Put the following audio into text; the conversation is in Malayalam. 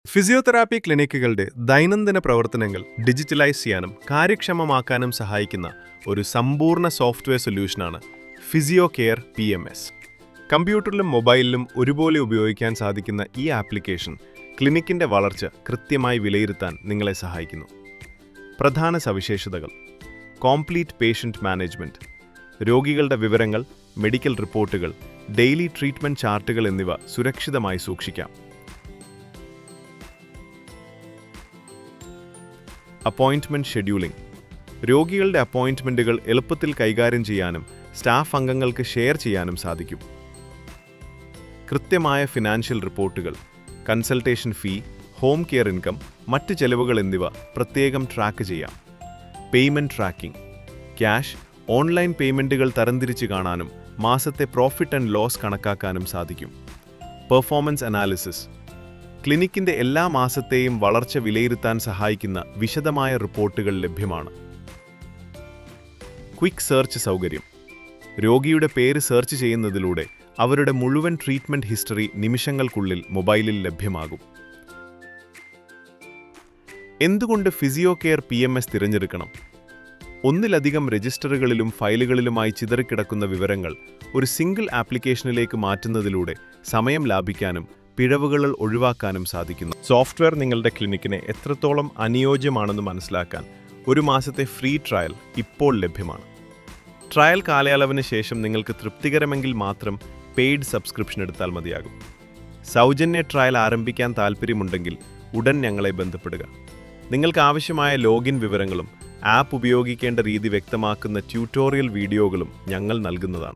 ഫിസിയോതെറാപ്പി ക്ലിനിക്കുകളുടെ ദൈനംദിന പ്രവർത്തനങ്ങൾ ഡിജിറ്റലൈസ് ചെയ്യാനും കാര്യക്ഷമമാക്കാനും സഹായിക്കുന്ന ഒരു സമ്പൂർണ്ണ സോഫ്റ്റ്വെയർ സൊല്യൂഷനാണ് ഫിസിയോ കെയർ PMS. കമ്പ്യൂട്ടറിലും മൊബൈലിലും ഒരുപോലെ ഉപയോഗിക്കാൻ സാധിക്കുന്ന ഈ ആപ്ലിക്കേഷൻ ക്ലിനിക്കിന്റെ വളർച്ച കൃത്യമായി വിലയിരുത്താൻ നിങ്ങളെ സഹായിക്കുന്നു. പ്രധാന സവിശേഷതകൾ: കോംപ്ലീറ്റ് പേഷ്യന്റ് മാനേജ്മെന്റ്, രോഗികളുടെ വിവരങ്ങൾ, മെഡിക്കൽ റിപ്പോർട്ടുകൾ, ഡെയിലി ട്രീറ്റ്മെന്റ് ചാർട്ടുകൾ എന്നിവ സുരക്ഷിതമായി സൂക്ഷിക്കാം. അപ്പോയിന്റ്മെന്റ് ഷെഡ്യൂളിംഗ്, രോഗികളുടെ അപ്പോയിന്റ്മെന്റുകൾ എളുപ്പത്തിൽ കൈകാര്യം ചെയ്യാനും സ്റ്റാഫ് അംഗങ്ങൾക്ക് ഷെയർ ചെയ്യാനും സാധിക്കും. കൃത്യമായ ഫിനാൻഷ്യൽ റിപ്പോർട്ടുകൾ, കൺസൾട്ടേഷൻ ഫീ, ഹോം കെയർ ഇൻകം, മറ്റ് ചെലവുകൾ എന്നിവ പ്രത്യേകം ട്രാക്ക് ചെയ്യാം. പേയ്മെന്റ് ട്രാക്കിംഗ്, ക്യാഷ്, ഓൺലൈൻ പേയ്മെന്റുകൾ തരംതിരിച്ച് കാണാനും മാസത്തെ പ്രോഫിറ്റ് ആൻഡ് ലോസ് കണക്കാക്കാനും സാധിക്കും. പെർഫോമൻസ് അനാലിസിസ്, ക്ലിനിക്കിന്റെ എല്ലാ മാസത്തെയും വളർച്ച വിലയിരുത്താൻ സഹായിക്കുന്ന വിശദമായ റിപ്പോർട്ടുകൾ ലഭ്യമാണ്. ക്വിക്ക് സെർച്ച് സൗകര്യം, രോഗിയുടെ പേര് സെർച്ച് ചെയ്യുന്നതിലൂടെ അവരുടെ മുഴുവൻ ട്രീറ്റ്മെന്റ് ഹിസ്റ്ററി നിമിഷങ്ങൾക്കുള്ളിൽ മൊബൈലിൽ ലഭ്യമാകും. എന്തുകൊണ്ട് ഫിസിയോ കെയർ PMS തിരഞ്ഞെടുക്കണം? ഒന്നിലധികം രജിസ്റ്ററുകളിലും ഫയലുകളിലുമായി ചിതറിക്കിടക്കുന്ന വിവരങ്ങൾ ഒരു സിംഗിൾ ആപ്ലിക്കേഷനിലേക്ക് മാറ്റുന്നതിലൂടെ സമയം ലാഭിക്കാനും പിഴവുകൾ ഒഴിവാക്കാനും സാധിക്കുന്നു. സോഫ്റ്റ്വെയർ നിങ്ങളുടെ ക്ലിനിക്കിനെ എത്രത്തോളം അനുയോജ്യമാണെന്ന് മനസ്സിലാക്കാൻ ഒരു മാസത്തെ ഫ്രീ ട്രയൽ ഇപ്പോൾ ലഭ്യമാണ്. ട്രയൽ കാലയളവിന് ശേഷം നിങ്ങൾക്ക് തൃപ്തികരമെങ്കിൽ മാത്രം പെയ്ഡ് സബ്സ്ക്രിപ്ഷൻ എടുത്താൽ മതിയാകും. സൗജന്യ ട്രയൽ ആരംഭിക്കാൻ താൽപ്പര്യമുണ്ടെങ്കിൽ ഉടൻ ഞങ്ങളെ ബന്ധപ്പെടുക. നിങ്ങൾക്ക് ആവശ്യമായ ലോഗിൻ വിവരങ്ങളും ആപ്പ് ഉപയോഗിക്കേണ്ട രീതി വ്യക്തമാക്കുന്ന ട്യൂട്ടോറിയൽ വീഡിയോകളും ഞങ്ങൾ നൽകുന്നതാണ്.